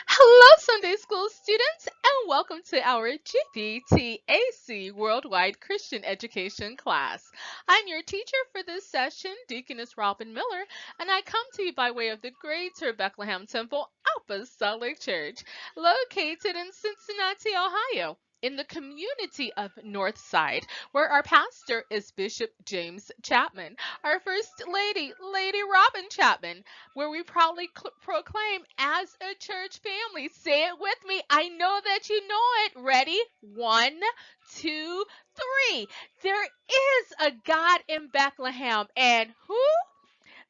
Hello, Sunday School students, and welcome to our GBTAC Worldwide Christian Education class. I'm your teacher for this session, Deaconess Robin Miller, and I come to you by way of the Greater Bethlehem Temple Apostolic Church, located in Cincinnati, Ohio, in the community of Northside, where our pastor is Bishop James Chapman, our First Lady, Lady Robin Chapman, where we proudly proclaim as a church family. Say it with me. I know that you know it. Ready? One, two, three. There is a God in Bethlehem. And who?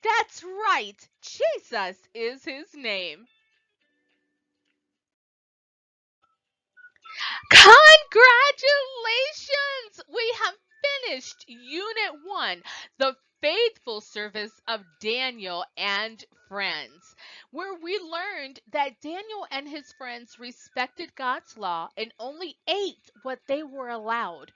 That's right. Jesus is his name. Congratulations! We have finished Unit 1, the faithful service of Daniel and friends, where we learned that Daniel and his friends respected God's law and only ate what they were allowed.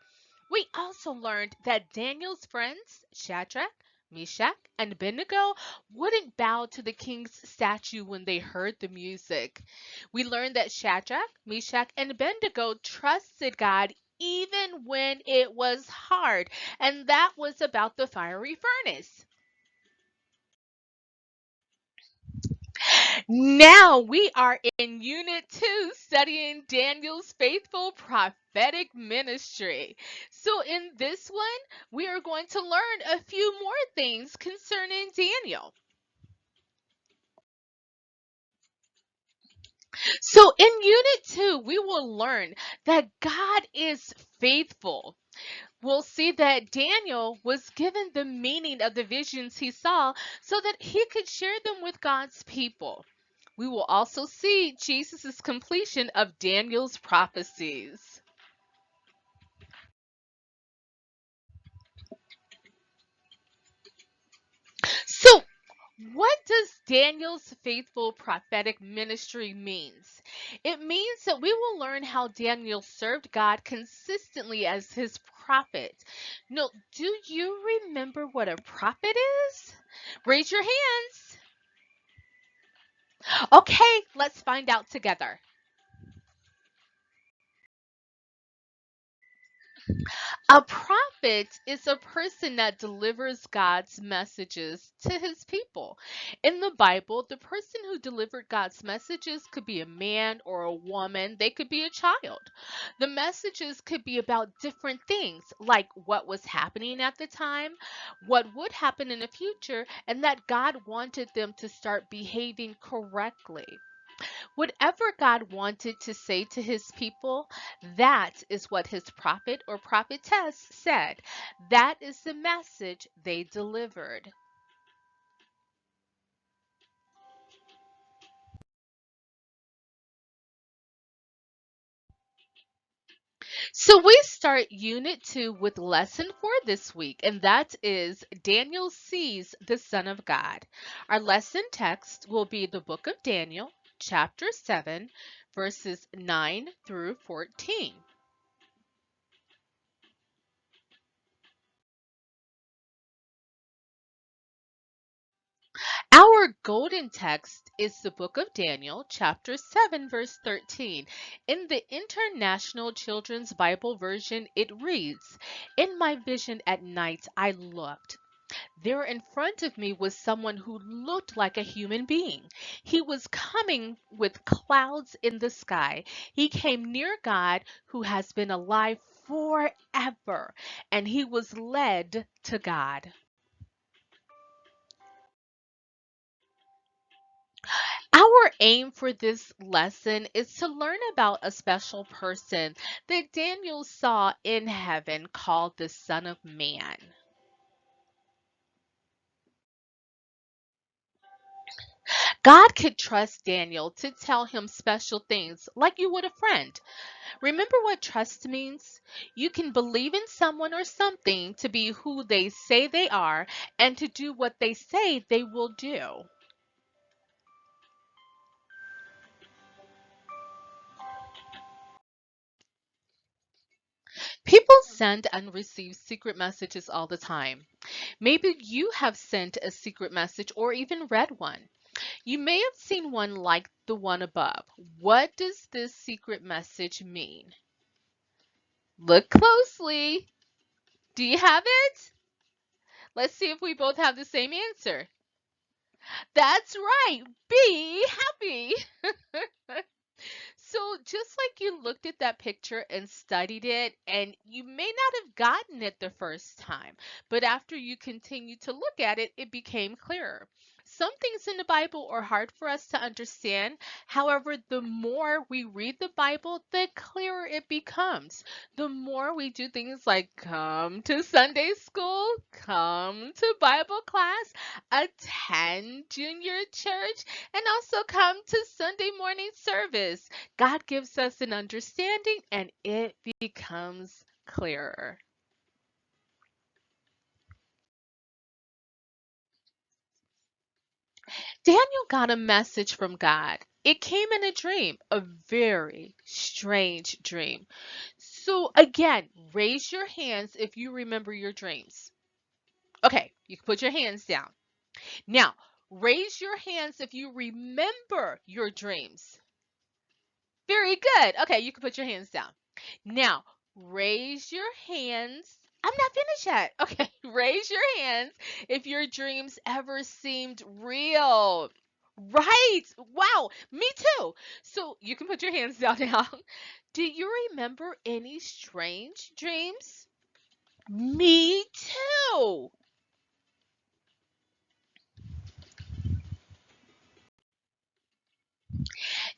We also learned that Daniel's friends, Shadrach, Meshach, and Abednego, wouldn't bow to the king's statue when they heard the music. We learned that Shadrach, Meshach, and Abednego trusted God even when it was hard, and that was about the fiery furnace. Now we are in Unit 2 studying Daniel's faithful prophetic ministry. So, in this one, we are going to learn a few more things concerning Daniel. So, in Unit 2, we will learn that God is faithful. We'll see that Daniel was given the meaning of the visions he saw so that he could share them with God's people. We will also see Jesus' completion of Daniel's prophecies. So, what does Daniel's faithful prophetic ministry means? It means that we will learn how Daniel served God consistently as his prophet. Now, do you remember what a prophet is? Raise your hands. Okay, let's find out together. A prophet is a person that delivers God's messages to his people. In the Bible, the person who delivered God's messages could be a man or a woman, they could be a child. The messages could be about different things, like what was happening at the time, what would happen in the future, and that God wanted them to start behaving correctly. Whatever God wanted to say to his people, that is what his prophet or prophetess said. That is the message they delivered. So we start Unit 2 with Lesson 4 this week, and that is Daniel sees the Son of God. Our lesson text will be the book of Daniel, chapter 7, verses 9 through 14. Our golden text is the book of Daniel, chapter 7, verse 13. In the International Children's Bible Version, it reads, "In my vision at night, I looked. There in front of me was someone who looked like a human being. He was coming with clouds in the sky. He came near God, who has been alive forever, and he was led to God." Our aim for this lesson is to learn about a special person that Daniel saw in heaven called the Son of Man. God could trust Daniel to tell him special things like you would a friend. Remember what trust means? You can believe in someone or something to be who they say they are and to do what they say they will do. People send and receive secret messages all the time. Maybe you have sent a secret message or even read one. You may have seen one like the one above. What does this secret message mean? Look closely. Do you have it? Let's see if we both have the same answer. That's right. Be happy. So, just like you looked at that picture and studied it, and you may not have gotten it the first time, but after you continued to look at it, it became clearer. Some things in the Bible are hard for us to understand. However, the more we read the Bible, the clearer it becomes. The more we do things like come to Sunday school, come to Bible class, attend junior church, and also come to Sunday morning service. God gives us an understanding and it becomes clearer. Daniel got a message from God. It came in a dream, a very strange dream. So, again, raise your hands if you remember your dreams. Okay, you can put your hands down. Now, raise your hands if you remember your dreams. Very good. Okay, you can put your hands down. Now, raise your hands. I'm not finished yet. Okay, raise your hands if your dreams ever seemed real. Right. Wow, me too. So you can put your hands down now. Do you remember any strange dreams? Me too.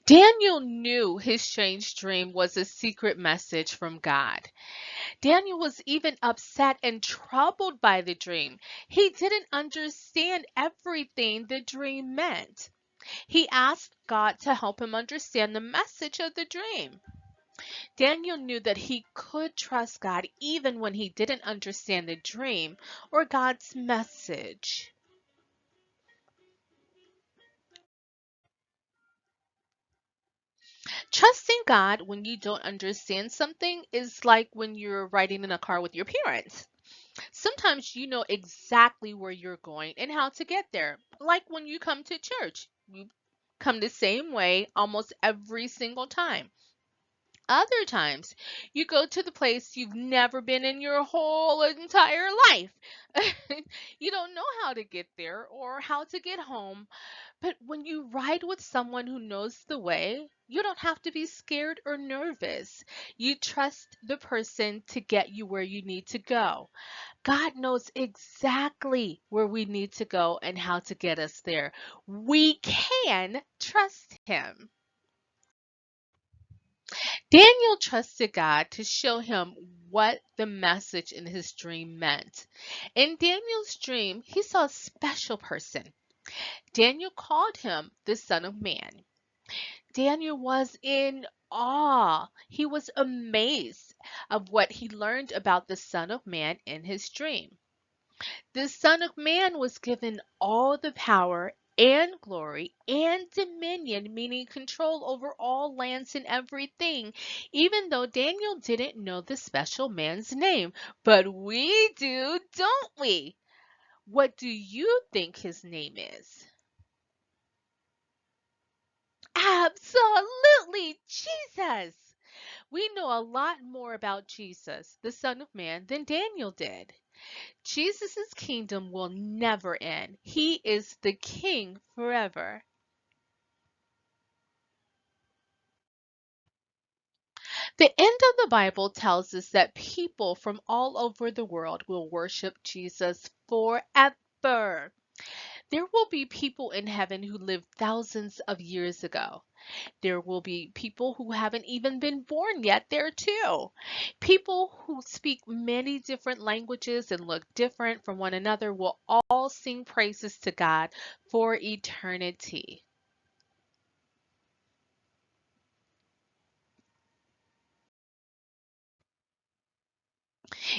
Daniel knew his strange dream was a secret message from God. Daniel was even upset and troubled by the dream. He didn't understand everything the dream meant. He asked God to help him understand the message of the dream. Daniel knew that he could trust God even when he didn't understand the dream or God's message. Trusting God when you don't understand something is like when you're riding in a car with your parents. Sometimes you know exactly where you're going and how to get there. Like when you come to church, you come the same way almost every single time. Other times, you go to the place you've never been in your whole entire life. You don't know how to get there or how to get home. But when you ride with someone who knows the way, you don't have to be scared or nervous. You trust the person to get you where you need to go. God knows exactly where we need to go and how to get us there. We can trust him. Daniel trusted God to show him what the message in his dream meant. In Daniel's dream, he saw a special person. Daniel called him the Son of Man. Daniel was in awe. He was amazed of what he learned about the Son of Man in his dream. The Son of Man was given all the power and glory and dominion, meaning control over all lands and everything, even though Daniel didn't know the special man's name. But we do, don't we? What do you think his name is? Absolutely, Jesus! We know a lot more about Jesus, the Son of Man, than Daniel did. Jesus' kingdom will never end. He is the king forever. The end of the Bible tells us that people from all over the world will worship Jesus forever. There will be people in heaven who lived thousands of years ago. There will be people who haven't even been born yet there too. People who speak many different languages and look different from one another will all sing praises to God for eternity.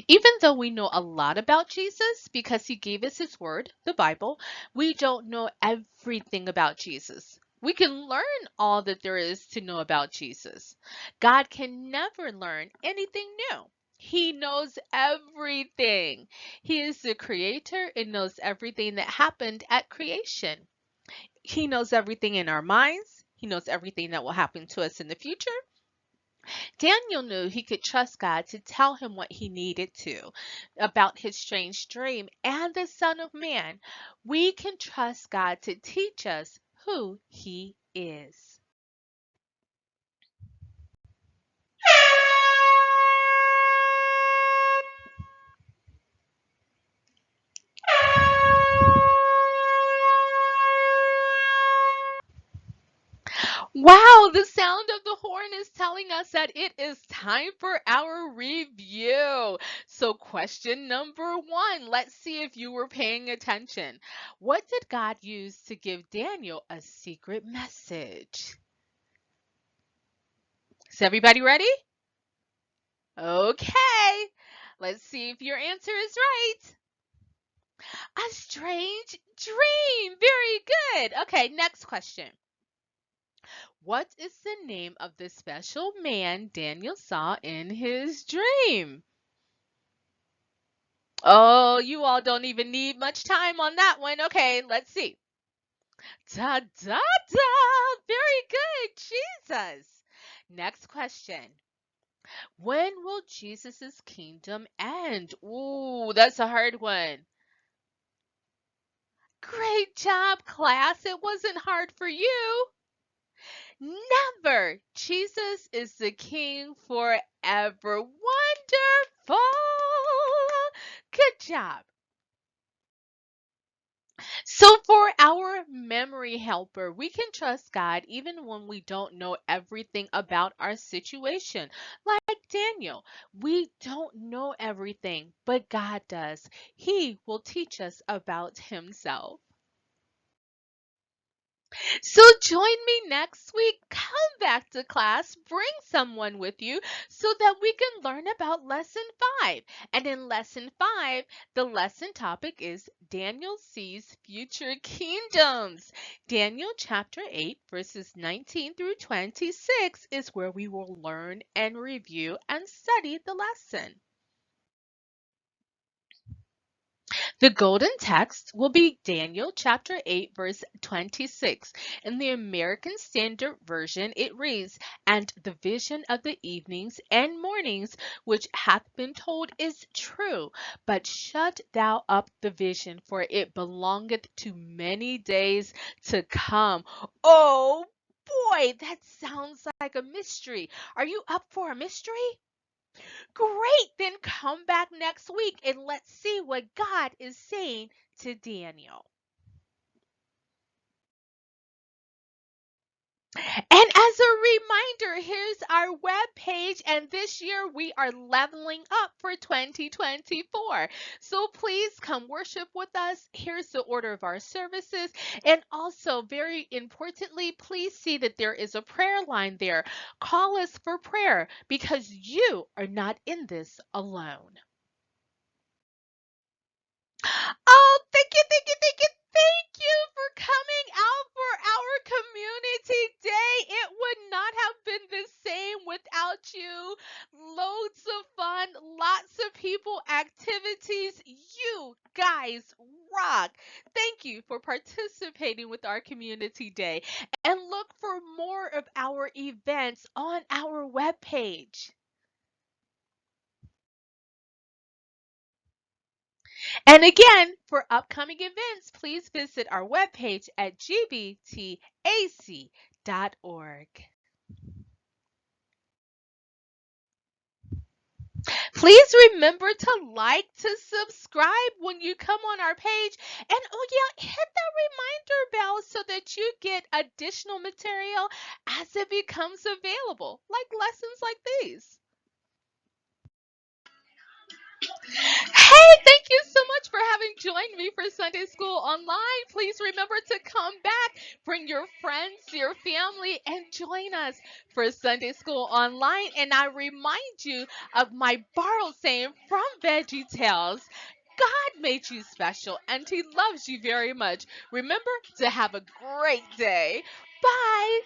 Even though we know a lot about Jesus because he gave us his word, the Bible, we don't know everything about Jesus. We can learn all that there is to know about Jesus. God can never learn anything new. He knows everything. He is the creator and knows everything that happened at creation. He knows everything in our minds. He knows everything that will happen to us in the future. Daniel knew he could trust God to tell him what he needed to about his strange dream and the Son of Man. We can trust God to teach us who he is. Wow, the sound of the horn is telling us that it is time for our review. So, question number one, let's see if you were paying attention. What did God use to give Daniel a secret message? Is everybody ready? Okay, let's see if your answer is right. A strange dream. Very good. Okay, next question. What is the name of the special man Daniel saw in his dream? Oh, you all don't even need much time on that one. Okay, let's see. Da da da! Very good, Jesus. Next question. When will Jesus' kingdom end? Ooh, that's a hard one. Great job, class. It wasn't hard for you. Never. Jesus is the King forever. Wonderful. Good job. So, for our memory helper, we can trust God even when we don't know everything about our situation. Like Daniel, we don't know everything, but God does. He will teach us about Himself. So join me next week. Come back to class, bring someone with you so that we can learn about lesson 5. And in lesson 5, the lesson topic is Daniel sees future kingdoms. Daniel chapter 8 verses 19 through 26 is where we will learn and review and study the lesson. The golden text will be Daniel chapter 8 verse 26. In the American Standard Version it reads, "And the vision of the evenings and mornings which hath been told is true, but shut thou up the vision, for it belongeth to many days to come." Oh boy, that sounds like a mystery. Are you up for a mystery? Great! Then come back next week and let's see what God is saying to Daniel. And as a reminder, here's our web page, and this year we are leveling up for 2024. So please come worship with us. Here's the order of our services. And also, very importantly, please see that there is a prayer line there. Call us for prayer because you are not in this alone. Oh, thank you for coming out for our community day. It would not have been the same without you. Loads of fun, lots of people, activities. You guys rock. Thank you for participating with our community day. And look for more of our events on our webpage. And again, for upcoming events, please visit our webpage at gbtac.org. Please remember to like, to subscribe when you come on our page. And oh yeah, hit that reminder bell so that you get additional material as it becomes available, like lessons like these. Hey, thank you so much for having joined me for Sunday School Online. Please remember to come back, bring your friends, your family, and join us for Sunday School Online. And I remind you of my borrowed saying from Veggie Tales. God made you special and He loves you very much. Remember to have a great day. Bye.